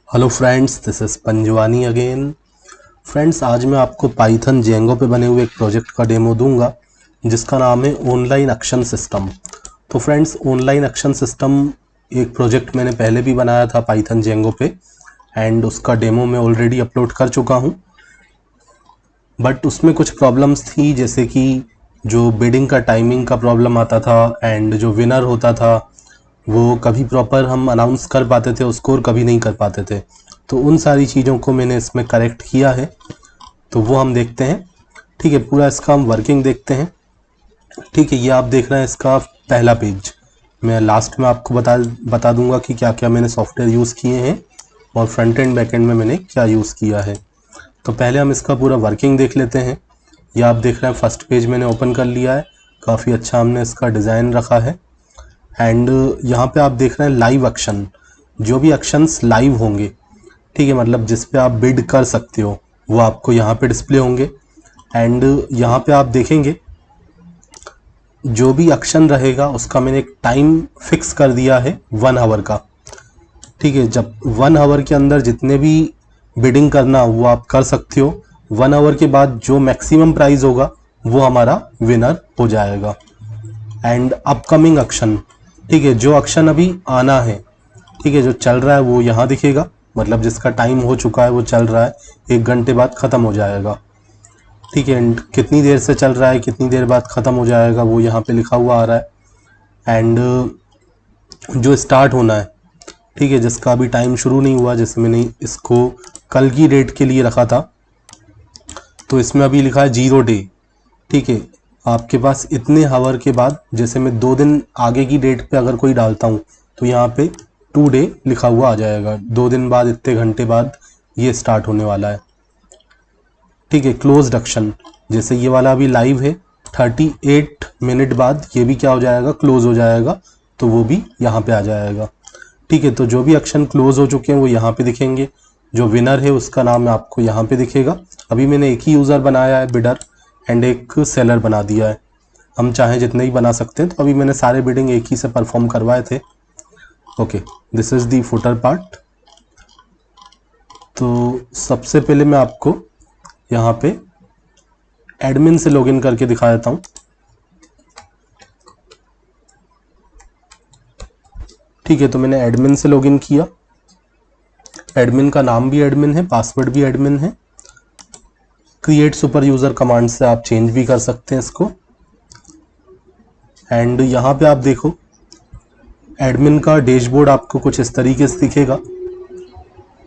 Hello friends, this is Panjwani again. Friends, आज मैं आपको पाइथन जेंगो पे बने हुए एक प्रोजेक्ट का डेमो दूंगा जिसका नाम है ऑनलाइन एक्शन सिस्टम। तो फ्रेंड्स, ऑनलाइन एक्शन सिस्टम एक प्रोजेक्ट मैंने पहले भी बनाया था पाइथन जेंगो पे एंड उसका डेमो मैं ऑलरेडी अपलोड कर चुका हूँ। बट उसमें कुछ प्रॉब्लम्स थी, जैसे कि जो बिडिंग का टाइमिंग का प्रॉब्लम आता था एंड जो विनर होता था वो कभी प्रॉपर हम अनाउंस कर पाते थे उसको और कभी नहीं कर पाते थे। तो उन सारी चीज़ों को मैंने इसमें करेक्ट किया है, तो वो हम देखते हैं। ठीक है, पूरा इसका हम वर्किंग देखते हैं। ठीक है, ये आप देख रहे हैं इसका पहला पेज। मैं लास्ट में आपको बता दूंगा कि क्या क्या मैंने सॉफ्टवेयर यूज़ किए हैं और फ्रंट एंड बैक एंड में मैंने क्या यूज़ किया है। तो पहले हम इसका पूरा वर्किंग देख लेते हैं। ये आप देख रहे हैं फर्स्ट पेज मैंने ओपन कर लिया है। काफ़ी अच्छा हमने इसका डिज़ाइन रखा है एंड यहाँ पे आप देख रहे हैं लाइव एक्शन। जो भी एक्शंस लाइव होंगे, ठीक है, मतलब जिस पे आप बिड कर सकते हो वो आपको यहाँ पे डिस्प्ले होंगे। एंड यहाँ पे आप देखेंगे जो भी एक्शन रहेगा उसका मैंने एक टाइम फिक्स कर दिया है 1 आवर का। ठीक है, जब 1 आवर के अंदर जितने भी बिडिंग करना वो आप कर सकते हो। 1 आवर के बाद जो मैक्सिमम प्राइस होगा वो हमारा विनर हो जाएगा। एंड अपकमिंग एक्शन, ठीक है, जो एक्शन अभी आना है, ठीक है, जो चल रहा है वो यहाँ दिखेगा, मतलब जिसका टाइम हो चुका है वो चल रहा है, 1 घंटे बाद ख़त्म हो जाएगा। ठीक है, एंड कितनी देर से चल रहा है, कितनी देर बाद ख़त्म हो जाएगा वो यहाँ पे लिखा हुआ आ रहा है। एंड जो स्टार्ट होना है, ठीक है, जिसका अभी टाइम शुरू नहीं हुआ, जैसे मैंने इसको कल की डेट के लिए रखा था तो इसमें अभी लिखा है 0 डे। ठीक है, आपके पास इतने हावर के बाद, जैसे मैं 2 दिन आगे की डेट पे अगर कोई डालता हूँ तो यहाँ पे 2 डे लिखा हुआ आ जाएगा। 2 दिन बाद, इतने घंटे बाद ये स्टार्ट होने वाला है। ठीक है, क्लोज एक्शन, जैसे ये वाला अभी लाइव है, 38 मिनट बाद ये भी क्या हो जाएगा, क्लोज हो जाएगा, तो वो भी यहाँ पे आ जाएगा। ठीक है, तो जो भी एक्शन क्लोज हो चुके हैं वो यहाँ पे दिखेंगे। जो विनर है उसका नाम आपको यहाँ पे दिखेगा। अभी मैंने एक ही यूज़र बनाया है, बिडर, एंड एक सेलर बना दिया है। हम चाहें जितने ही बना सकते हैं, तो अभी मैंने सारे बिडिंग एक ही से परफॉर्म करवाए थे। Okay, this is the footer part. तो सबसे पहले मैं आपको यहाँ पे एडमिन से लॉगिन करके दिखा देता हूँ। ठीक है, तो मैंने एडमिन से लॉगिन किया। एडमिन का नाम भी एडमिन है, पासवर्ड भी एडमिन है। क्रिएट सुपर यूज़र कमांड से आप चेंज भी कर सकते हैं इसको। एंड यहाँ पे आप देखो एडमिन का डैशबोर्ड आपको कुछ इस तरीके से दिखेगा।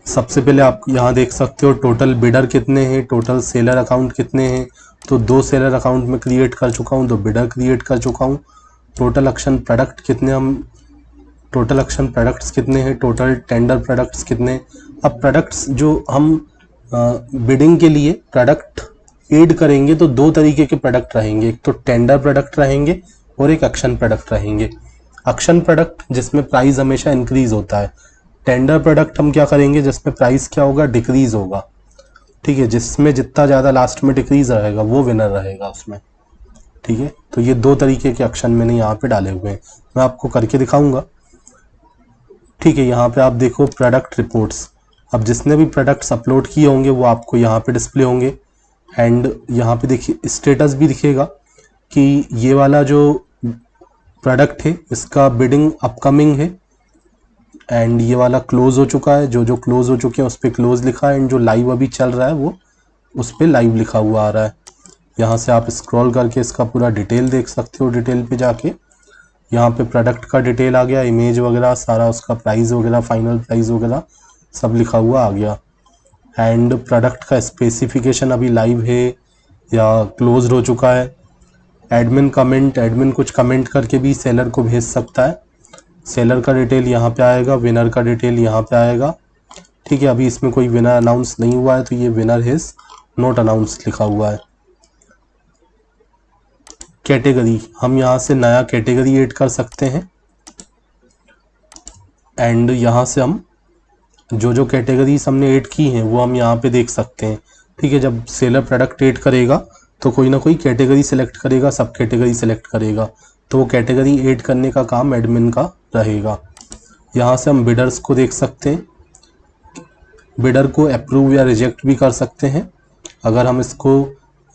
सबसे पहले आप यहाँ देख सकते हो टोटल बिडर कितने हैं, टोटल सेलर अकाउंट कितने हैं। तो 2 सेलर अकाउंट में क्रिएट कर चुका हूँ, 2 बिडर क्रिएट कर चुका हूँ। टोटल एक्शन प्रोडक्ट कितने टोटल एक्शन प्रोडक्ट्स कितने हैं, टोटल टेंडर प्रोडक्ट्स कितने। अब प्रोडक्ट्स जो हम बिडिंग के लिए प्रोडक्ट ऐड करेंगे तो 2 तरीके के प्रोडक्ट रहेंगे, एक तो टेंडर प्रोडक्ट रहेंगे और एक एक्शन प्रोडक्ट रहेंगे। एक्शन प्रोडक्ट जिसमें प्राइस हमेशा इंक्रीज होता है। टेंडर प्रोडक्ट हम क्या करेंगे जिसमें प्राइस क्या होगा, डिक्रीज होगा। ठीक है, जिसमें जितना ज़्यादा लास्ट में डिक्रीज रहेगा वो विनर रहेगा उसमें। ठीक है, तो ये 2 तरीके के एक्शन मैंने यहाँ पे डाले हुए हैं, मैं आपको करके दिखाऊंगा। ठीक है, यहाँ पे आप देखो प्रोडक्ट रिपोर्ट्स। अब जिसने भी प्रोडक्ट्स अपलोड किए होंगे वो आपको यहाँ पे डिस्प्ले होंगे। एंड यहाँ पे देखिए स्टेटस भी दिखेगा कि ये वाला जो प्रोडक्ट है इसका बिडिंग अपकमिंग है एंड ये वाला क्लोज हो चुका है। जो जो क्लोज हो चुके हैं उस पर क्लोज लिखा है एंड जो लाइव अभी चल रहा है वो उस पर लाइव लिखा हुआ आ रहा है। यहाँ से आप स्क्रॉल करके इसका पूरा डिटेल देख सकते हो। डिटेल पे जाके यहाँ पे प्रोडक्ट का डिटेल आ गया, इमेज वगैरह सारा, उसका प्राइस वगैरह, फाइनल प्राइस वगैरह सब लिखा हुआ आ गया। एंड प्रोडक्ट का स्पेसिफिकेशन अभी लाइव है या क्लोज्ड हो चुका है। एडमिन कमेंट, एडमिन कुछ कमेंट करके भी सेलर को भेज सकता है। सेलर का डिटेल यहाँ पे आएगा, विनर का डिटेल यहाँ पे आएगा। ठीक है, अभी इसमें कोई विनर अनाउंस नहीं हुआ है तो ये विनर हिज नॉट अनाउंस लिखा हुआ है। कैटेगरी, हम यहाँ से नया कैटेगरी ऐड कर सकते हैं एंड यहाँ से हम जो जो कैटेगरीज हमने ऐड की हैं वो हम यहाँ पे देख सकते हैं। ठीक है, जब सेलर प्रोडक्ट ऐड करेगा तो कोई ना कोई कैटेगरी सेलेक्ट करेगा, सब कैटेगरी सेलेक्ट करेगा, तो वो कैटेगरी ऐड करने का काम एडमिन का रहेगा। यहाँ से हम बिडर्स को देख सकते हैं। बिडर को अप्रूव या रिजेक्ट भी कर सकते हैं। अगर हम इसको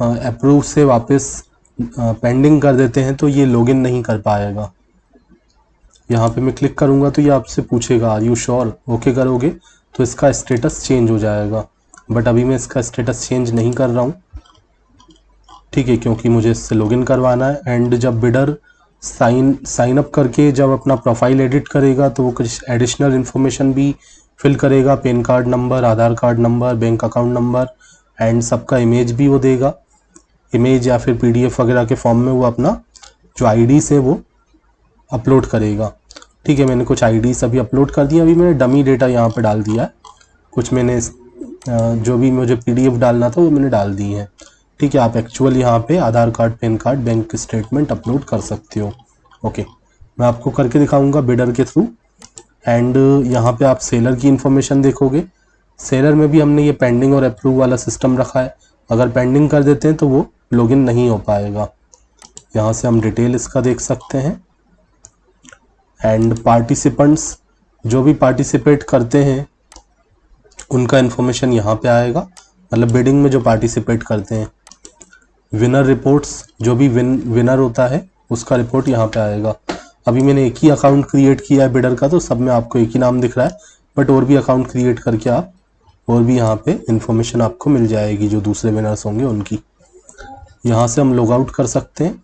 अप्रूव से वापस पेंडिंग कर देते हैं तो ये लॉगिन नहीं कर पाएगा। यहाँ पे मैं क्लिक करूँगा तो ये आपसे पूछेगा आर यू श्योर, ओके करोगे तो इसका स्टेटस चेंज हो जाएगा। बट अभी मैं इसका स्टेटस चेंज नहीं कर रहा हूँ, ठीक है, क्योंकि मुझे इससे लॉगिन करवाना है। एंड जब बिडर साइन अप करके जब अपना प्रोफाइल एडिट करेगा तो वो कुछ एडिशनल इन्फॉर्मेशन भी फिल करेगा, pan card number, Aadhaar card number, bank account number and सबका इमेज भी वो देगा। इमेज या फिर PDF वगैरह के फॉर्म में वो अपना जो IDs है वो अपलोड करेगा। ठीक है, मैंने कुछ IDs अभी अपलोड कर दिया। अभी मैंने डमी डेटा यहाँ पे डाल दिया है, कुछ मैंने जो भी मुझे PDF डालना था वो मैंने डाल दी है। ठीक है, आप एक्चुअल यहाँ पे Aadhaar card, PAN card, bank statement upload कर सकते हो। ओके, मैं आपको करके दिखाऊंगा बिडर के थ्रू। एंड यहाँ पे आप सेलर की इन्फॉर्मेशन देखोगे। सेलर में भी हमने ये पेंडिंग और अप्रूव वाला सिस्टम रखा है। अगर पेंडिंग कर देते हैं तो वो लॉगिन नहीं हो पाएगा। यहाँ से हम डिटेल इसका देख सकते हैं। एंड पार्टिसिपेंट्स, जो भी पार्टिसिपेट करते हैं उनका इन्फॉर्मेशन यहाँ पे आएगा, मतलब बिडिंग में जो पार्टिसिपेट करते हैं। विनर रिपोर्ट्स, जो भी विनर होता है उसका रिपोर्ट यहाँ पे आएगा। अभी मैंने एक ही अकाउंट क्रिएट किया है बिडर का, तो सब में आपको एक ही नाम दिख रहा है, बट और भी अकाउंट क्रिएट करके आप और भी यहाँ पे इन्फॉर्मेशन आपको मिल जाएगी जो दूसरे विनर्स होंगे उनकी। यहाँ से हम लॉग आउट कर सकते हैं।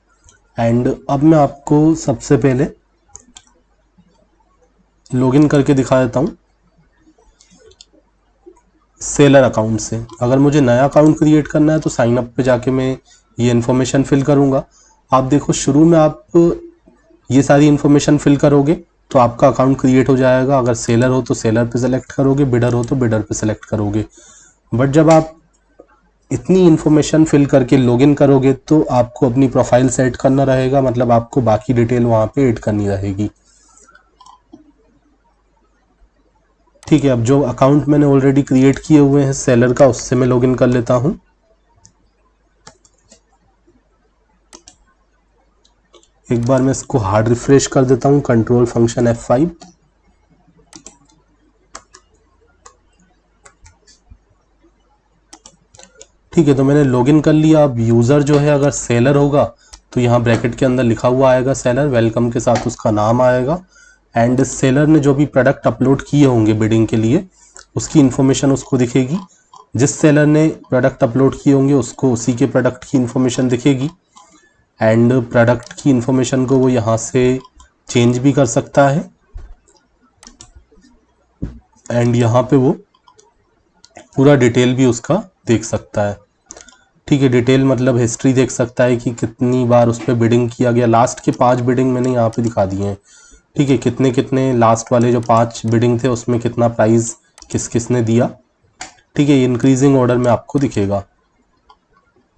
एंड अब मैं आपको सबसे पहले लॉगिन करके दिखा देता हूँ सेलर अकाउंट से। अगर मुझे नया अकाउंट क्रिएट करना है तो साइन अप पे जाके मैं ये इन्फॉर्मेशन फिल करूँगा। आप देखो, शुरू में आप ये सारी इन्फॉर्मेशन फिल करोगे तो आपका अकाउंट क्रिएट हो जाएगा। अगर सेलर हो तो सेलर पे सेलेक्ट करोगे, बिडर हो तो बिडर पे सेलेक्ट करोगे। बट जब आप इतनी इन्फॉर्मेशन फिल करके लॉगिन करोगे तो आपको अपनी प्रोफाइल सेट करना रहेगा, मतलब आपको बाकी डिटेल वहाँ पे ऐड करनी रहेगी। ठीक है, अब जो अकाउंट मैंने ऑलरेडी क्रिएट किए हुए हैं सेलर का, उससे मैं लॉगिन कर लेता हूं। एक बार मैं इसको हार्ड रिफ्रेश कर देता हूं, कंट्रोल फंक्शन F5। ठीक है, तो मैंने लॉगिन कर लिया। अब यूजर जो है अगर सेलर होगा तो यहाँ ब्रैकेट के अंदर लिखा हुआ आएगा सेलर, वेलकम के साथ उसका नाम आएगा। एंड सेलर ने जो भी प्रोडक्ट अपलोड किए होंगे बिडिंग के लिए उसकी इन्फॉर्मेशन उसको दिखेगी। जिस सेलर ने प्रोडक्ट अपलोड किए होंगे उसको उसी के प्रोडक्ट की इन्फॉर्मेशन दिखेगी। एंड प्रोडक्ट की इन्फॉर्मेशन को वो यहाँ से चेंज भी कर सकता है। एंड यहाँ पे वो पूरा डिटेल भी उसका देख सकता है। ठीक है, डिटेल मतलब हिस्ट्री देख सकता है कि कितनी बार उस पर बिडिंग किया गया। लास्ट के 5 बिडिंग मैंने यहाँ पे दिखा दिए हैं। ठीक है, कितने कितने लास्ट वाले जो 5 बिडिंग थे उसमें कितना प्राइस किस किस ने दिया। ठीक है, ये इंक्रीजिंग ऑर्डर में आपको दिखेगा।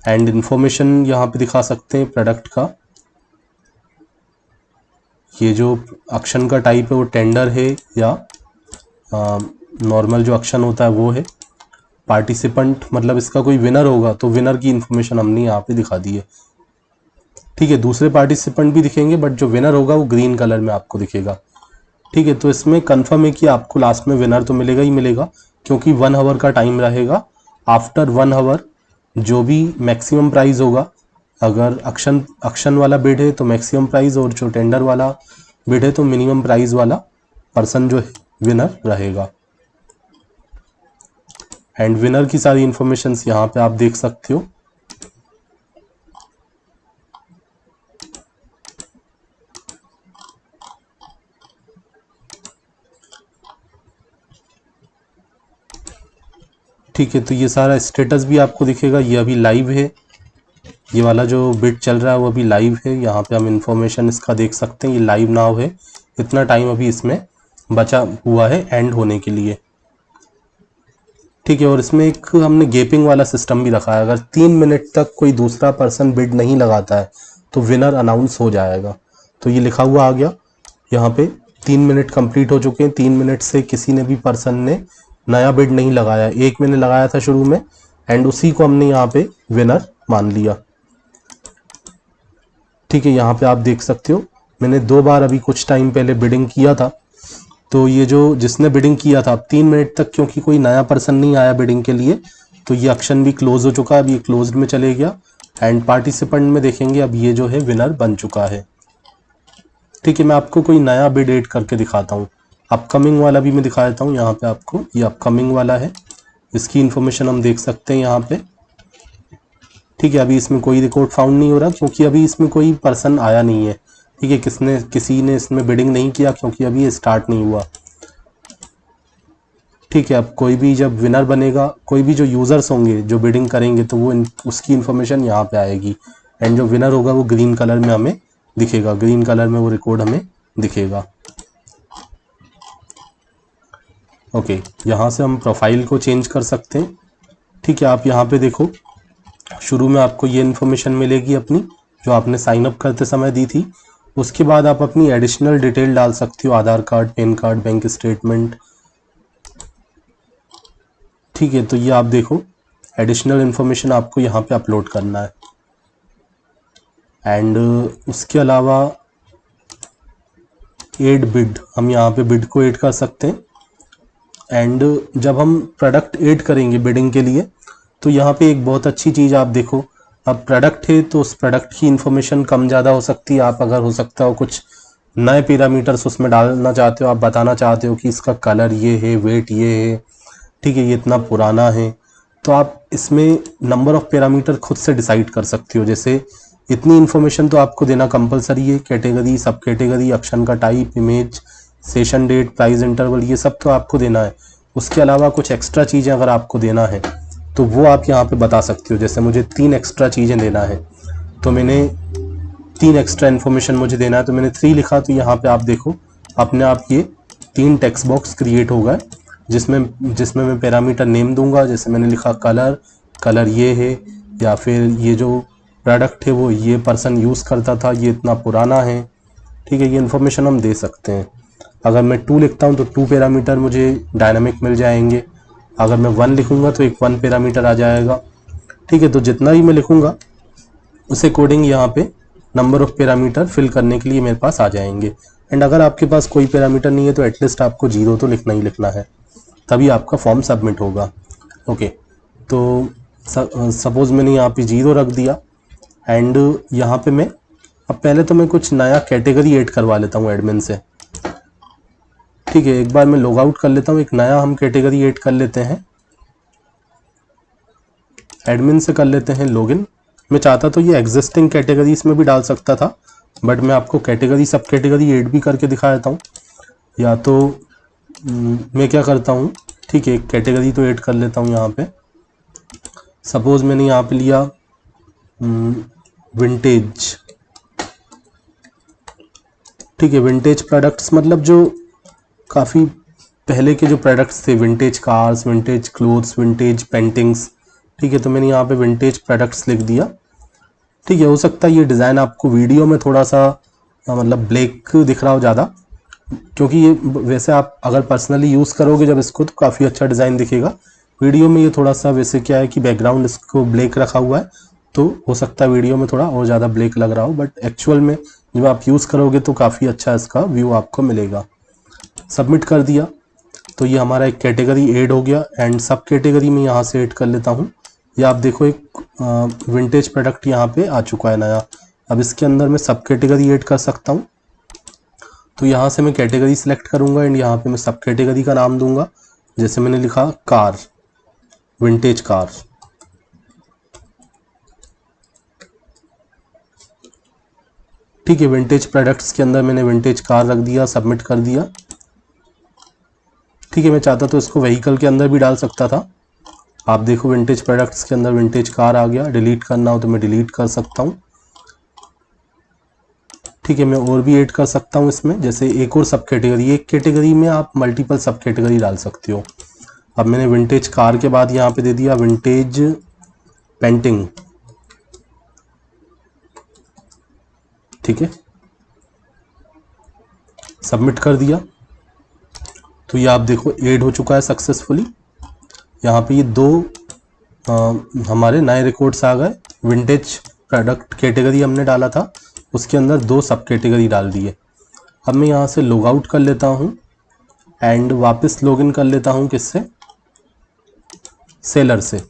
एंड इन्फॉर्मेशन यहाँ पे दिखा सकते हैं प्रोडक्ट का। ये जो ऑक्शन का टाइप है वो टेंडर है या नॉर्मल जो ऑक्शन होता है वो है। पार्टिसिपेंट मतलब इसका कोई विनर होगा तो विनर की इन्फॉर्मेशन हमने यहाँ पे दिखा दी है। ठीक है, दूसरे पार्टिसिपेंट भी दिखेंगे बट जो विनर होगा वो ग्रीन कलर में आपको दिखेगा। ठीक है, तो इसमें कंफर्म है कि आपको लास्ट में विनर तो मिलेगा ही मिलेगा, क्योंकि 1 आवर का टाइम रहेगा। आफ्टर 1 आवर जो भी मैक्सिमम प्राइस होगा, अगर ऑक्शन वाला बिड है तो मैक्सिमम प्राइस, और जो टेंडर वाला बिड है तो मिनिमम प्राइस वाला पर्सन जो है विनर रहेगा। एंड विनर की सारी इंफॉर्मेशन यहाँ पे आप देख सकते हो। ठीक है, तो ये सारा स्टेटस भी आपको दिखेगा। ये अभी लाइव है, ये वाला जो बिड चल रहा है वो अभी लाइव है। यहाँ पे हम इंफॉर्मेशन इसका देख सकते हैं, ये लाइव नाउ है। इतना टाइम अभी इसमें बचा हुआ है एंड होने के लिए। ठीक है, और इसमें एक हमने गैपिंग वाला सिस्टम भी रखा है। अगर 3 मिनट तक कोई दूसरा पर्सन बिड नहीं लगाता है तो विनर अनाउंस हो जाएगा। तो ये लिखा हुआ आ गया यहाँ पे 3 मिनट कंप्लीट हो चुके हैं। 3 मिनट से किसी ने भी पर्सन ने नया बिड नहीं लगाया। एक मैंने लगाया था शुरू में एंड उसी को हमने यहाँ पे विनर मान लिया। ठीक है, यहाँ पे आप देख सकते हो मैंने 2 बार अभी कुछ टाइम पहले बिडिंग किया था तो ये जो जिसने बिडिंग किया था, अब 3 मिनट तक क्योंकि कोई नया पर्सन नहीं आया बिडिंग के लिए, तो ये ऑक्शन भी क्लोज हो चुका है। अब ये क्लोज्ड में चले गया एंड पार्टिसिपेंट में देखेंगे अब ये जो है विनर बन चुका है। ठीक है, मैं आपको कोई नया बिड ऐड करके दिखाता हूँ। अपकमिंग वाला भी मैं दिखा देता हूँ यहाँ पे आपको। ये अपकमिंग वाला है, इसकी इन्फॉर्मेशन हम देख सकते हैं यहाँ पे। ठीक है, अभी इसमें कोई रिकॉर्ड फाउंड नहीं हो रहा क्योंकि अभी इसमें कोई पर्सन आया नहीं है। ठीक है, किसी ने इसमें बिडिंग नहीं किया क्योंकि अभी ये स्टार्ट नहीं हुआ। ठीक है, अब कोई भी जब विनर बनेगा, कोई भी जो यूज़र्स होंगे जो बिडिंग करेंगे, तो वो उसकी इन्फॉर्मेशन यहाँ पे आएगी एंड जो विनर होगा वो ग्रीन कलर में हमें दिखेगा, ग्रीन कलर में वो रिकॉर्ड हमें दिखेगा। ओके, यहाँ से हम प्रोफाइल को चेंज कर सकते हैं। ठीक है, आप यहाँ पे देखो, शुरू में आपको ये इन्फॉर्मेशन मिलेगी अपनी जो आपने साइन अप करते समय दी थी। उसके बाद आप अपनी एडिशनल डिटेल डाल सकती हो, Aadhaar card, PAN card, bank statement. ठीक है, तो ये आप देखो एडिशनल इन्फॉर्मेशन आपको यहाँ पे अपलोड करना है। एंड उसके अलावा ऐड बिड, हम यहाँ पे बिड को ऐड कर सकते हैं। एंड जब हम प्रोडक्ट ऐड करेंगे बिडिंग के लिए, तो यहाँ पे एक बहुत अच्छी चीज़ आप देखो, अब प्रोडक्ट है तो उस प्रोडक्ट की इन्फॉर्मेशन कम ज़्यादा हो सकती है। आप अगर हो सकता हो कुछ नए पैरामीटर्स उसमें डालना चाहते हो, आप बताना चाहते हो कि इसका कलर ये है, वेट ये है, ठीक है, ये इतना पुराना है, तो आप इसमें नंबर ऑफ़ पैरामीटर खुद से डिसाइड कर सकते हो। जैसे इतनी इन्फॉर्मेशन तो आपको देना कंपलसरी है, कैटेगरी, सब कैटेगरी, ऑप्शन का type, image, session date, price interval, ये सब तो आपको देना है। उसके अलावा कुछ एक्स्ट्रा चीज़ें अगर आपको देना है तो वो आप यहाँ पे बता सकते हो। जैसे मुझे 3 एक्स्ट्रा चीज़ें देना है, तो मैंने 3 एक्स्ट्रा इन्फॉर्मेशन मुझे देना है, तो मैंने 3 लिखा। तो यहाँ पे आप देखो अपने आप ये 3 टेक्स्ट बॉक्स क्रिएट हो गए जिसमें मैं पैरामीटर नेम दूंगा। जैसे मैंने लिखा कलर ये है, या फिर ये जो प्रोडक्ट है वो ये पर्सन यूज़ करता था, ये इतना पुराना है। ठीक है, ये इन्फॉर्मेशन हम दे सकते हैं। अगर मैं 2 लिखता हूँ तो 2 पैरामीटर मुझे डायनामिक मिल जाएंगे। अगर मैं 1 लिखूँगा तो एक 1 पैरामीटर आ जाएगा। ठीक है, तो जितना ही मैं लिखूँगा उस अकॉर्डिंग यहाँ पे नंबर ऑफ़ पैरामीटर फिल करने के लिए मेरे पास आ जाएंगे। एंड अगर आपके पास कोई पैरामीटर नहीं है तो एटलीस्ट आपको 0 तो लिखना ही लिखना है, तभी आपका फॉर्म सबमिट होगा। ओके, तो सपोज़ मैंने यहाँ पे 0 रख दिया। एंड यहाँ पे मैं अब पहले तो मैं कुछ नया कैटेगरी ऐड करवा लेता हूँ एडमिन से। ठीक है, एक बार मैं लॉग आउट कर लेता हूँ, एक नया हम कैटेगरी ऐड कर लेते हैं। एडमिन से कर लेते हैं लॉगिन। मैं चाहता तो ये एग्जिस्टिंग कैटेगरीज में भी डाल सकता था, बट मैं आपको कैटेगरी, सब कैटेगरी ऐड भी करके दिखा देता हूँ। या तो मैं क्या करता हूँ, ठीक है, एक कैटेगरी तो ऐड कर लेता हूँ यहाँ पे। सपोज़ मैंने यहाँ पे लिया विंटेज। ठीक है, विंटेज प्रोडक्ट्स मतलब जो काफ़ी पहले के जो प्रोडक्ट्स थे, vintage cars, vintage clothes, vintage paintings. ठीक है, तो मैंने यहाँ पे विंटेज प्रोडक्ट्स लिख दिया। ठीक है, हो सकता है ये डिज़ाइन आपको वीडियो में थोड़ा सा मतलब ब्लैक दिख रहा हो ज़्यादा, क्योंकि ये वैसे आप अगर पर्सनली यूज़ करोगे जब इसको तो काफ़ी अच्छा डिज़ाइन दिखेगा। वीडियो में ये थोड़ा सा वैसे क्या है कि बैकग्राउंड इसको ब्लैक रखा हुआ है, तो हो सकता है वीडियो में थोड़ा और ज़्यादा ब्लैक लग रहा हो, बट एक्चुअल में जब आप यूज़ करोगे तो काफ़ी अच्छा इसका व्यू आपको मिलेगा। सबमिट कर दिया तो ये हमारा एक कैटेगरी ऐड हो गया। एंड सब कैटेगरी में यहाँ से ऐड कर लेता हूँ। ये आप देखो एक विंटेज प्रोडक्ट यहाँ पे आ चुका है नया। अब इसके अंदर मैं सब कैटेगरी ऐड कर सकता हूँ। तो यहाँ से मैं कैटेगरी सेलेक्ट करूँगा एंड यहाँ पे मैं सब कैटेगरी का नाम दूंगा। जैसे मैंने लिखा कार, विंटेज कार। ठीक है, विंटेज प्रोडक्ट्स के अंदर मैंने विंटेज कार रख दिया, सबमिट कर दिया। ठीक है, मैं चाहता तो इसको व्हीकल के अंदर भी डाल सकता था। आप देखो विंटेज प्रोडक्ट्स के अंदर विंटेज कार आ गया। डिलीट करना हो तो मैं डिलीट कर सकता हूँ। ठीक है, मैं और भी ऐड कर सकता हूँ इसमें, जैसे एक और सब कैटेगरी। एक कैटेगरी में आप मल्टीपल सब कैटेगरी डाल सकते हो। अब मैंने विंटेज कार के बाद यहाँ पे दे दिया विंटेज पेंटिंग। ठीक है, सबमिट कर दिया तो ये आप देखो ऐड हो चुका है सक्सेसफुली। यहाँ पे ये 2 हमारे नए रिकॉर्ड्स आ गए। विंटेज प्रोडक्ट कैटेगरी हमने डाला था, उसके अंदर 2 सब कैटेगरी डाल दिए। अब मैं यहाँ से लॉग आउट कर लेता हूँ एंड वापस लॉगिन कर लेता हूँ किससे, सेलर से।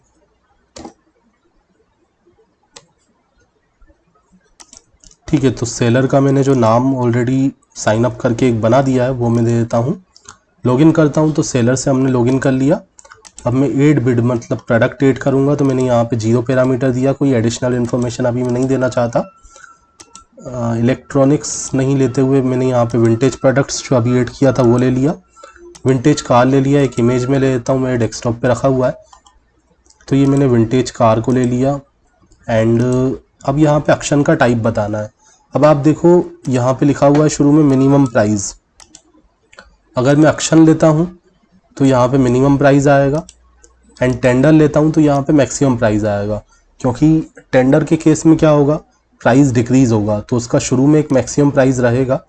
ठीक है, तो सेलर का मैंने जो नाम ऑलरेडी साइन अप करके एक बना दिया है वो मैं दे देता हूँ। लॉगिन करता हूँ तो सेलर से हमने लॉगिन कर लिया। अब मैं ऐड बिड मतलब प्रोडक्ट ऐड करूँगा, तो मैंने यहाँ पे 0 पैरामीटर दिया, कोई एडिशनल इन्फॉर्मेशन अभी मैं नहीं देना चाहता। इलेक्ट्रॉनिक्स नहीं लेते हुए मैंने यहाँ पे विंटेज प्रोडक्ट्स जो अभी ऐड किया था वो ले लिया, विंटेज कार ले लिया, एक इमेज में ले लेता हूँ, मेरे डेस्कटॉप पे रखा हुआ है। तो ये मैंने विंटेज कार को ले लिया। एंड अब यहाँ पे एक्शन का टाइप बताना है। अब आप देखो यहाँ पे लिखा हुआ है शुरू में मिनिमम प्राइस। अगर मैं एक्शन लेता हूँ तो यहाँ पे मिनिमम प्राइस आएगा, एंड टेंडर लेता हूँ तो यहाँ पे मैक्सिमम प्राइस आएगा। क्योंकि टेंडर के केस में क्या होगा, प्राइस डिक्रीज होगा, तो उसका शुरू में एक मैक्सिमम प्राइस रहेगा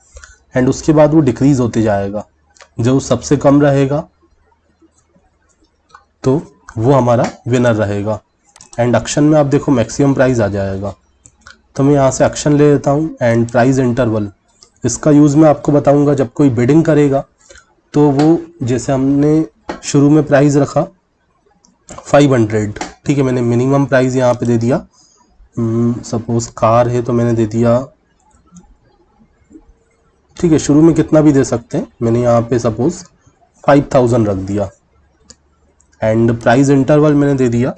एंड उसके बाद वो डिक्रीज होते जाएगा। जो सबसे कम रहेगा तो वो हमारा विनर रहेगा। एंड एक्शन में आप देखो मैक्सिमम प्राइस आ जाएगा। तो मैं यहाँ से एक्शन ले लेता हूँ एंड प्राइस इंटरवल, इसका यूज़ मैं आपको बताऊँगा जब कोई बिडिंग करेगा। तो वो जैसे हमने शुरू में प्राइस रखा 500, ठीक है, मैंने मिनिमम प्राइस यहाँ पे दे दिया, सपोज कार है तो मैंने दे दिया, ठीक है, शुरू में कितना भी दे सकते हैं, मैंने यहाँ पे सपोज 5000 रख दिया। एंड प्राइस इंटरवल मैंने दे दिया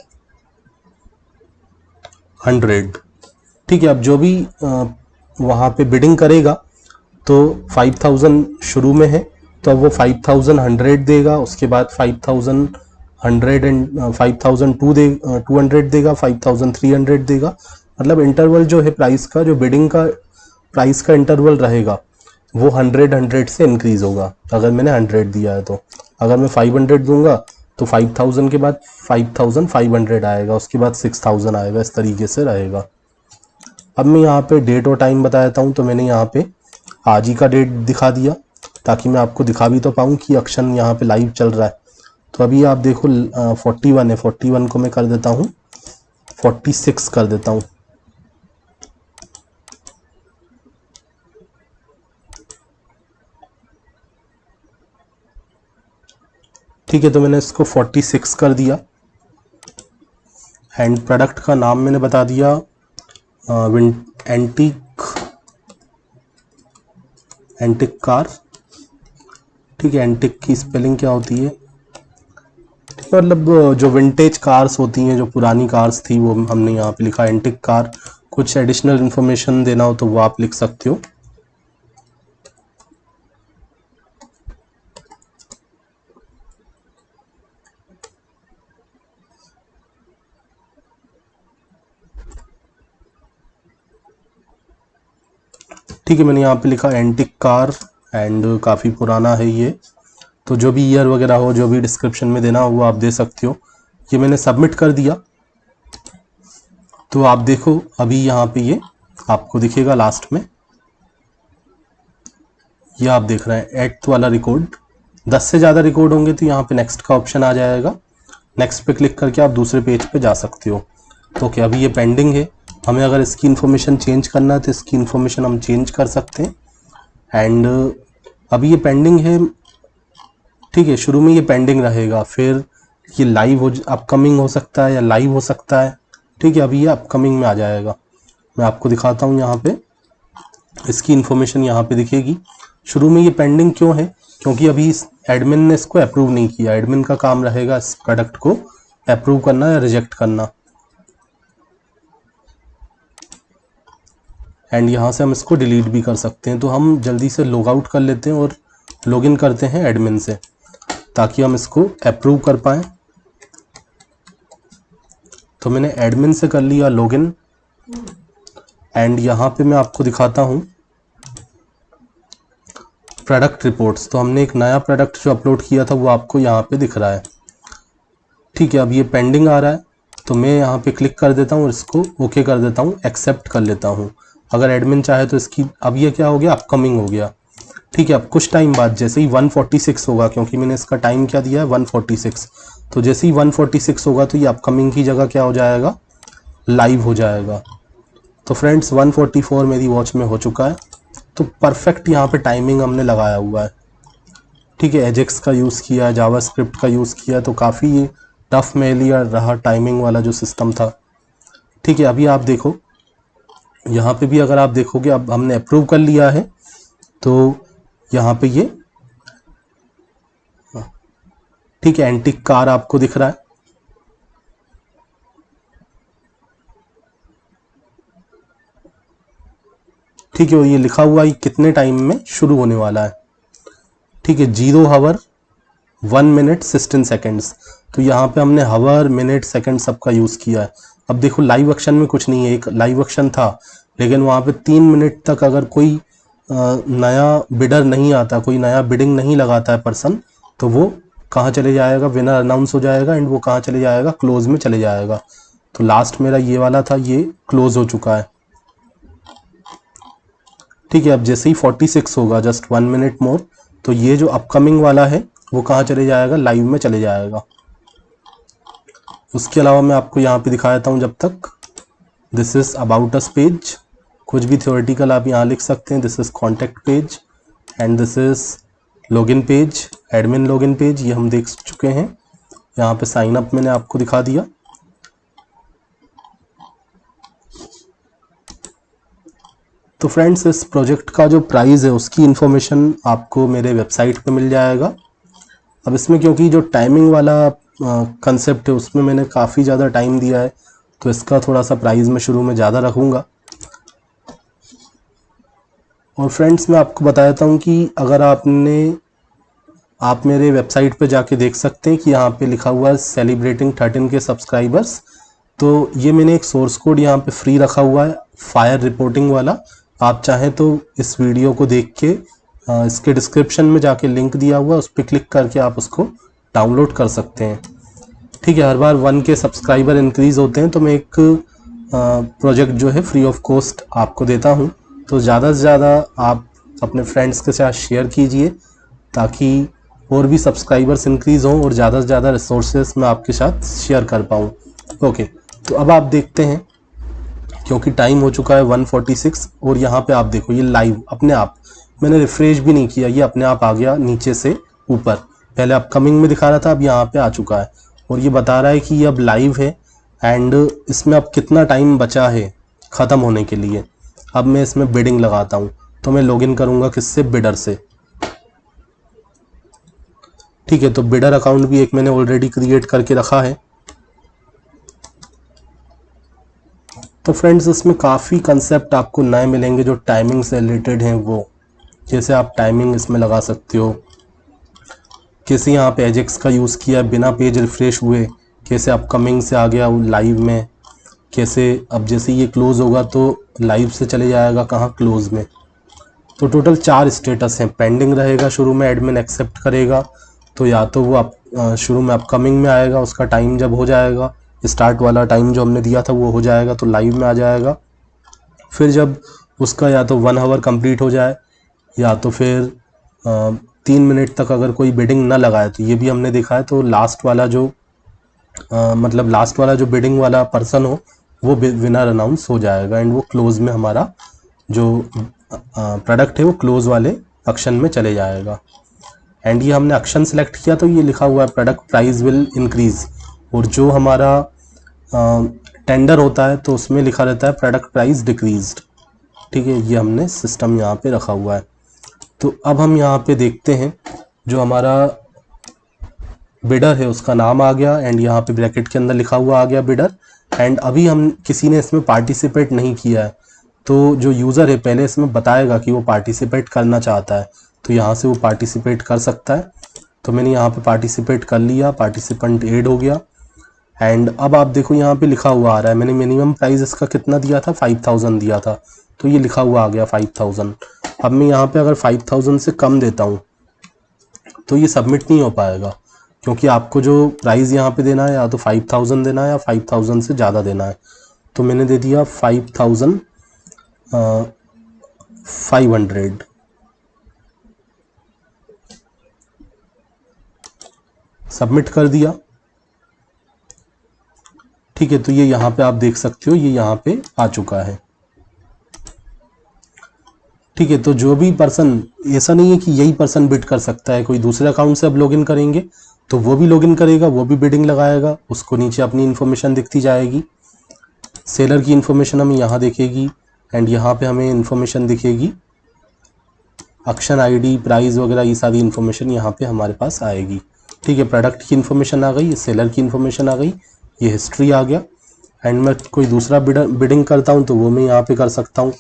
100। ठीक है, अब जो भी वहाँ पे बिडिंग करेगा तो 5000 शुरू में है तो अब वो 5100 देगा, उसके बाद 5100 एंड 5200 देगा, 5300 देगा। मतलब इंटरवल जो है प्राइस का, जो बिडिंग का प्राइस का इंटरवल रहेगा वो 100 से इंक्रीज होगा। अगर मैंने 100 दिया है तो अगर मैं 500 दूंगा तो 5000 के बाद 5500 आएगा, उसके बाद 6000 आएगा, इस तरीके से रहेगा। अब मैं यहाँ पे डेट और टाइम बता देता हूँ। तो मैंने यहाँ पे आज ही का डेट दिखा दिया ताकि मैं आपको दिखा भी तो पाऊँ कि एक्शन यहाँ पे लाइव चल रहा है। तो अभी आप देखो 41 है, 41 को मैं कर देता हूँ 46 कर देता हूँ। ठीक है, तो मैंने इसको 46 कर दिया। एंड प्रोडक्ट का नाम मैंने बता दिया एंटिक कार। ठीक है, एंटिक की स्पेलिंग क्या होती है, मतलब जो विंटेज कार्स होती हैं, जो पुरानी कार्स थी, वो हमने यहाँ पे लिखा एंटिक कार। कुछ एडिशनल इन्फॉर्मेशन देना हो तो वो आप लिख सकते हो। ठीक है, मैंने यहाँ पे लिखा एंटिक कार एंड काफ़ी पुराना है ये। तो जो भी ईयर वगैरह हो, जो भी डिस्क्रिप्शन में देना हो वो आप दे सकते हो। ये मैंने सबमिट कर दिया। तो आप देखो अभी यहाँ पे ये आपको दिखेगा लास्ट में, ये आप देख रहे हैं 8th वाला रिकॉर्ड। 10 से ज़्यादा रिकॉर्ड होंगे तो यहाँ पे नेक्स्ट का ऑप्शन आ जाएगा, नेक्स्ट पे क्लिक करके आप दूसरे पेज पे जा सकते हो। तो क्या अभी ये पेंडिंग है, हमें अगर इसकी इन्फॉर्मेशन चेंज करना है तो इसकी इन्फॉर्मेशन हम चेंज कर सकते हैं। एंड अभी ये पेंडिंग है, ठीक है, शुरू में ये पेंडिंग रहेगा, फिर ये लाइव हो, अपकमिंग हो सकता है या लाइव हो सकता है। ठीक है, अभी ये अपकमिंग में आ जाएगा। मैं आपको दिखाता हूँ, यहाँ पे इसकी इन्फॉर्मेशन यहाँ पे दिखेगी। शुरू में ये पेंडिंग क्यों है, क्योंकि अभी इस एडमिन ने इसको अप्रूव नहीं किया। एडमिन का काम रहेगा इस प्रोडक्ट को अप्रूव करना या रिजेक्ट करना। एंड यहाँ से हम इसको डिलीट भी कर सकते हैं। तो हम जल्दी से लॉग आउट कर लेते हैं और लॉगिन करते हैं एडमिन से, ताकि हम इसको अप्रूव कर पाएँ। तो मैंने एडमिन से कर लिया लॉगिन। एंड यहाँ पे मैं आपको दिखाता हूँ प्रोडक्ट रिपोर्ट्स। तो हमने एक नया प्रोडक्ट जो अपलोड किया था वो आपको यहाँ पे दिख रहा है। ठीक है, अब ये पेंडिंग आ रहा है तो मैं यहाँ पे क्लिक कर देता हूँ और इसको ओके कर देता हूँ, एक्सेप्ट कर लेता हूँ। अगर एडमिन चाहे तो इसकी, अब ये क्या हो गया, अपकमिंग हो गया। ठीक है, अब कुछ टाइम बाद जैसे ही 146 होगा, क्योंकि मैंने इसका टाइम क्या दिया है 146, तो जैसे ही 146 होगा तो ये अपकमिंग की जगह क्या हो जाएगा, लाइव हो जाएगा। तो फ्रेंड्स 144 मेरी वॉच में हो चुका है। तो परफेक्ट यहाँ पे टाइमिंग हमने लगाया हुआ है। ठीक है, एजेक्स का यूज़ किया है, जावास्क्रिप्ट का यूज़ किया है, तो काफ़ी ये टफ मेरे लिए रहा टाइमिंग वाला जो सिस्टम था। ठीक है, अभी आप देखो यहाँ पे भी अगर आप देखोगे, अब हमने अप्रूव कर लिया है, तो यहाँ पे ये ठीक है एंटिक कार आपको दिख रहा है। ठीक है, और ये लिखा हुआ है कितने टाइम में शुरू होने वाला है। ठीक है, 0 हावर 1 मिनट 16 सेकेंड्स। तो यहाँ पे हमने हावर मिनट सेकेंड सबका यूज़ किया है। अब देखो लाइव एक्शन में कुछ नहीं है, एक लाइव एक्शन था लेकिन वहाँ पे 3 मिनट तक अगर कोई नया बिडर नहीं आता, कोई नया बिडिंग नहीं लगाता है पर्सन, तो वो कहाँ चले जाएगा, विनर अनाउंस हो जाएगा एंड वो कहाँ चले जाएगा, क्लोज में चले जाएगा। तो लास्ट मेरा ये वाला था, ये क्लोज हो चुका है। ठीक है, अब जैसे ही 46 होगा, जस्ट 1 मिनट मोर, तो ये जो अपकमिंग वाला है वो कहाँ चले जाएगा, लाइव में चले जाएगा। उसके अलावा मैं आपको यहाँ पे दिखा देता हूँ जब तक। This is about us page, कुछ भी थ्योरेटिकल आप यहाँ लिख सकते हैं। This is contact page and this is login page, admin login page, ये हम देख चुके हैं। यहाँ पे साइन अप मैंने आपको दिखा दिया। तो फ्रेंड्स, इस प्रोजेक्ट का जो प्राइस है उसकी इन्फॉर्मेशन आपको मेरे वेबसाइट पे मिल जाएगा। अब इसमें क्योंकि जो टाइमिंग वाला कंसेप्ट है उसमें मैंने काफ़ी ज़्यादा टाइम दिया है, तो इसका थोड़ा सा प्राइस मैं शुरू में ज़्यादा रखूँगा। और फ्रेंड्स, मैं आपको बता देता हूँ कि अगर आप मेरे वेबसाइट पे जाके देख सकते हैं कि यहाँ पे लिखा हुआ है सेलिब्रेटिंग 13K सब्सक्राइबर्स। तो ये मैंने एक सोर्स कोड यहाँ पे फ्री रखा हुआ है, फायर रिपोर्टिंग वाला। आप चाहें तो इस वीडियो को देख के इसके डिस्क्रिप्शन में जाके लिंक दिया हुआ है, उस पर क्लिक करके आप उसको डाउनलोड कर सकते हैं। ठीक है, हर बार 1K सब्सक्राइबर इंक्रीज़ होते हैं तो मैं एक प्रोजेक्ट जो है फ्री ऑफ कॉस्ट आपको देता हूँ। तो ज़्यादा से ज़्यादा आप अपने फ्रेंड्स के साथ शेयर कीजिए ताकि और भी सब्सक्राइबर्स इंक्रीज़ हों और ज़्यादा से ज़्यादा रिसोर्सेज मैं आपके साथ शेयर कर पाऊँ। ओके, तो अब आप देखते हैं, क्योंकि टाइम हो चुका है 1:46 और यहाँ पे आप देखो ये लाइव अपने आप, मैंने रिफ्रेश भी नहीं किया, ये अपने आप आ गया नीचे से ऊपर। पहले अपकमिंग में दिखा रहा था, अब यहाँ पे आ चुका है और ये बता रहा है कि ये अब लाइव है एंड इसमें अब कितना टाइम बचा है ख़त्म होने के लिए। अब मैं इसमें बिडिंग लगाता हूँ, तो मैं लॉगिन करूँगा किससे, बिडर से। ठीक है, तो बिडर अकाउंट भी एक मैंने ऑलरेडी क्रिएट करके रखा है। तो फ्रेंड्स, इसमें काफ़ी कंसेप्ट आपको नए मिलेंगे जो टाइमिंग से रिलेटेड हैं। वो जैसे आप टाइमिंग इसमें लगा सकते हो, कैसे यहाँ पे एजेक्स का यूज़ किया बिना पेज रिफ्रेश हुए, कैसे अपकमिंग से आ गया लाइव में, कैसे अब जैसे ये क्लोज़ होगा तो लाइव से चले जाएगा कहाँ, क्लोज़ में। तो टोटल 4 स्टेटस हैं। पेंडिंग रहेगा शुरू में, एडमिन एक्सेप्ट करेगा तो या तो वो शुरू में अपकमिंग में आएगा, उसका टाइम जब हो जाएगा, स्टार्ट वाला टाइम जो हमने दिया था वो हो जाएगा तो लाइव में आ जाएगा। फिर जब उसका या तो 1 आवर कंप्लीट हो जाए या तो फिर 3 मिनट तक अगर कोई बिडिंग ना लगाए, तो ये भी हमने देखा है, तो लास्ट वाला जो मतलब लास्ट वाला जो बिडिंग वाला पर्सन हो वो विनर अनाउंस हो जाएगा एंड वो क्लोज में हमारा जो प्रोडक्ट है वो क्लोज वाले एक्शन में चले जाएगा। एंड ये हमने एक्शन सेलेक्ट किया तो ये लिखा हुआ है प्रोडक्ट प्राइस विल इंक्रीज, और जो हमारा टेंडर होता है तो उसमें लिखा रहता है प्रोडक्ट प्राइस डिक्रीज्ड। ठीक है, ये हमने सिस्टम यहाँ पे रखा हुआ है। तो अब हम यहाँ पे देखते हैं जो हमारा बिडर है उसका नाम आ गया एंड यहाँ पे ब्रैकेट के अंदर लिखा हुआ आ गया बिडर। एंड अभी हम किसी ने इसमें पार्टिसिपेट नहीं किया है, तो जो यूज़र है पहले इसमें बताएगा कि वो पार्टिसिपेट करना चाहता है, तो यहाँ से वो पार्टिसिपेट कर सकता है। तो मैंने यहाँ पे पार्टिसिपेट कर लिया, पार्टिसिपेंट ऐड हो गया। एंड अब आप देखो यहाँ पे लिखा हुआ आ रहा है, मैंने मिनिमम प्राइस इसका कितना दिया था, 5000 दिया था, तो ये लिखा हुआ आ गया 5000। अब मैं यहाँ पे अगर 5000 से कम देता हूँ तो ये सबमिट नहीं हो पाएगा, क्योंकि आपको जो प्राइस यहाँ पे देना है या तो 5000 देना है या 5000 से ज़्यादा देना है। तो मैंने दे दिया 5500, सबमिट कर दिया। ठीक है, तो ये यहाँ पे आप देख सकते हो, ये यहाँ पे आ चुका है। ठीक है, तो जो भी पर्सन, ऐसा नहीं है कि यही पर्सन बिड कर सकता है, कोई दूसरे अकाउंट से अब लॉगिन करेंगे तो वो भी लॉगिन करेगा, वो भी बिडिंग लगाएगा, उसको नीचे अपनी इन्फॉर्मेशन दिखती जाएगी। सेलर की इन्फॉर्मेशन हमें यहाँ दिखेगी एंड यहाँ पे हमें इन्फॉर्मेशन दिखेगी, ऑक्शन आईडी, प्राइस वगैरह, ये सारी इन्फॉर्मेशन यहाँ पे हमारे पास आएगी। ठीक है, प्रोडक्ट की इन्फॉर्मेशन आ गई, सेलर की इन्फॉर्मेशन आ गई, ये हिस्ट्री आ गया। एंड मैं कोई दूसरा बिडिंग करता हूँ तो वो मैं यहाँ पे कर सकता हूँ।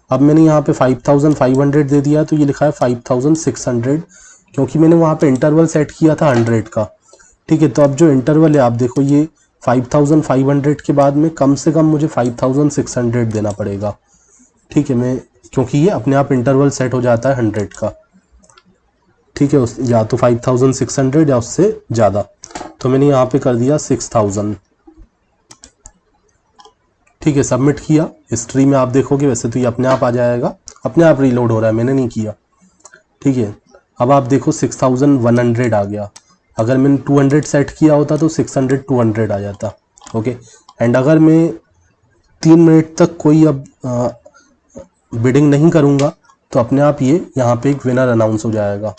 अब मैंने यहाँ पे 5500 दे दिया तो ये लिखा है 5600, क्योंकि मैंने वहाँ पे इंटरवल सेट किया था 100 का। ठीक है, तो अब जो इंटरवल है आप देखो, ये 5500 के बाद में कम से कम मुझे 5600 देना पड़ेगा। ठीक है, मैं, क्योंकि ये अपने आप इंटरवल सेट हो जाता है 100 का। ठीक है, या तो 5600 या उससे ज़्यादा। तो मैंने यहाँ पे कर दिया 6000। ठीक है, सबमिट किया। हिस्ट्री में आप देखोगे वैसे तो ये अपने आप आ जाएगा, अपने आप रीलोड हो रहा है, मैंने नहीं किया। ठीक है, अब आप देखो 6100 आ गया। अगर मैंने 200 सेट किया होता तो 200 आ जाता। ओके, एंड अगर मैं 3 मिनट तक कोई अब बिडिंग नहीं करूँगा तो अपने आप ये यहाँ पे एक विनर अनाउंस हो जाएगा।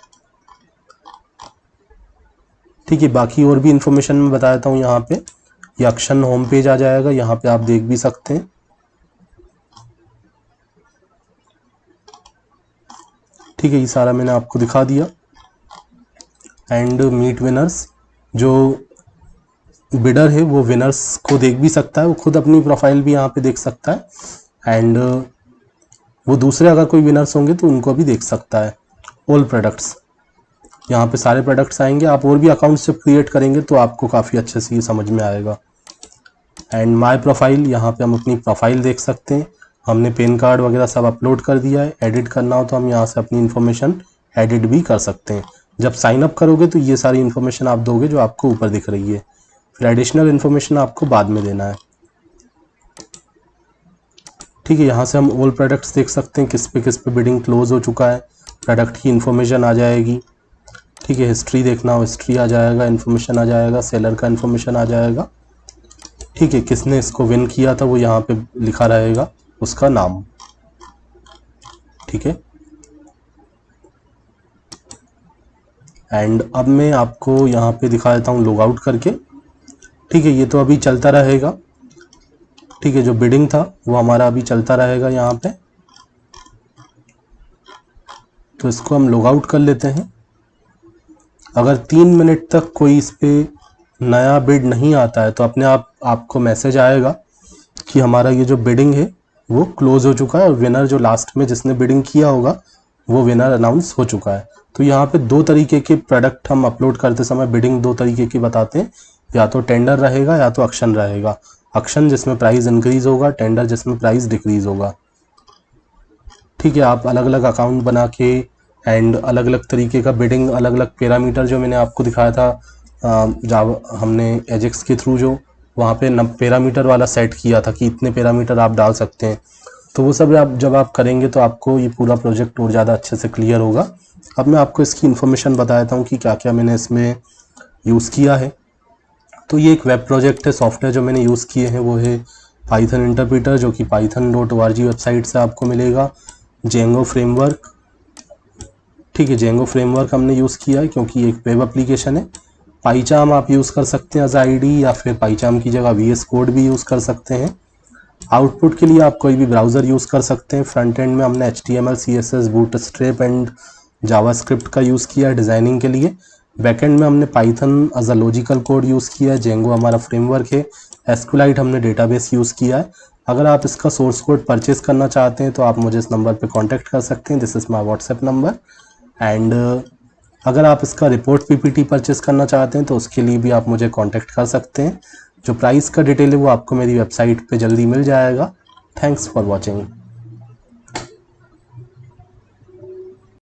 ठीक है, बाकी और भी इन्फॉर्मेशन मैं बता देता हूँ। यहाँ पे ये ऑक्शन होम पेज आ जाएगा, यहाँ पे आप देख भी सकते हैं। ठीक है, ये सारा मैंने आपको दिखा दिया। एंड मीट विनर्स, जो बिडर है वो विनर्स को देख भी सकता है, वो खुद अपनी प्रोफाइल भी यहाँ पे देख सकता है। एंड वो दूसरे अगर कोई विनर्स होंगे तो उनको भी देख सकता है। ऑल प्रोडक्ट्स, यहाँ पे सारे प्रोडक्ट्स आएंगे। आप और भी अकाउंट्स जब क्रिएट करेंगे तो आपको काफ़ी अच्छे से ये समझ में आएगा। एंड माय प्रोफाइल, यहाँ पे हम अपनी प्रोफाइल देख सकते हैं। हमने पैन कार्ड वगैरह सब अपलोड कर दिया है। एडिट करना हो तो हम यहाँ से अपनी इन्फॉर्मेशन एडिट भी कर सकते हैं। जब साइन अप करोगे तो ये सारी इन्फॉर्मेशन आप दोगे जो आपको ऊपर दिख रही है, फिर एडिशनल इन्फॉर्मेशन आपको बाद में देना है। ठीक है, यहाँ से हम ऑल प्रोडक्ट्स देख सकते हैं, किस पे बिडिंग क्लोज हो चुका है, प्रोडक्ट की इन्फॉर्मेशन आ जाएगी। ठीक है, हिस्ट्री देखना हो हिस्ट्री आ जाएगा, इन्फॉर्मेशन आ जाएगा, सेलर का इन्फॉर्मेशन आ जाएगा। ठीक है, किसने इसको विन किया था वो यहाँ पे लिखा रहेगा, उसका नाम। ठीक है, एंड अब मैं आपको यहाँ पे दिखा देता हूँ लॉग आउट करके। ठीक है, ये तो अभी चलता रहेगा। ठीक है, जो बिडिंग था वो हमारा अभी चलता रहेगा यहाँ पे। तो इसको हम लॉग आउट कर लेते हैं। अगर 3 मिनट तक कोई इस पे नया बिड नहीं आता है तो अपने आप आपको मैसेज आएगा कि हमारा ये जो बिडिंग है वो क्लोज हो चुका है और विनर जो लास्ट में जिसने बिडिंग किया होगा वो विनर अनाउंस हो चुका है। तो यहाँ पे 2 तरीके के प्रोडक्ट हम अपलोड करते समय बिडिंग 2 तरीके की बताते हैं, या तो टेंडर रहेगा या तो ऑक्शन रहेगा। ऑक्शन जिसमें प्राइस इंक्रीज होगा, टेंडर जिसमें प्राइस डिक्रीज होगा। ठीक है, आप अलग अलग अकाउंट बना के एंड अलग अलग तरीके का बिडिंग, अलग अलग पैरामीटर जो मैंने आपको दिखाया था जब हमने एजेक्स के थ्रू जो वहाँ पे पैरामीटर वाला सेट किया था कि इतने पैरामीटर आप डाल सकते हैं, तो वो सब जब आप करेंगे तो आपको ये पूरा प्रोजेक्ट और ज़्यादा अच्छे से क्लियर होगा। अब मैं आपको इसकी इन्फॉर्मेशन बता देता हूँ कि क्या क्या मैंने इसमें यूज़ किया है। तो ये एक वेब प्रोजेक्ट है। सॉफ्टवेयर जो मैंने यूज़ किए हैं वो है पाइथन इंटरप्रीटर, जो कि python.org वेबसाइट से आपको मिलेगा। जेंगो फ्रेमवर्क, ठीक है, जेंगो फ्रेमवर्क हमने यूज़ किया है क्योंकि एक वेब एप्लीकेशन है। पाइचाम आप यूज़ कर सकते हैं एज आईडी, या फिर पाइचाम की जगह VS कोड भी यूज़ कर सकते हैं। आउटपुट के लिए आप कोई भी ब्राउज़र यूज़ कर सकते हैं। फ्रंट एंड में हमने HTML, CSS, bootstrap and JavaScript का यूज़ किया है डिज़ाइनिंग के लिए। बैकएंड में हमने Python as a logical code use किया है। जेंगो हमारा फ्रेमवर्क है। एसक्यूएलाइट हमने डेटाबेस यूज़ किया है। अगर आप इसका सोर्स कोड परचेज करना चाहते हैं तो आप मुझे इस नंबर पे कांटेक्ट कर सकते हैं। This is my WhatsApp number. And अगर आप इसका रिपोर्ट PPT परचेज करना चाहते हैं तो उसके लिए भी आप मुझे कांटेक्ट कर सकते हैं। जो प्राइस का डिटेल है वो आपको मेरी वेबसाइट पे जल्दी मिल जाएगा। Thanks for watching.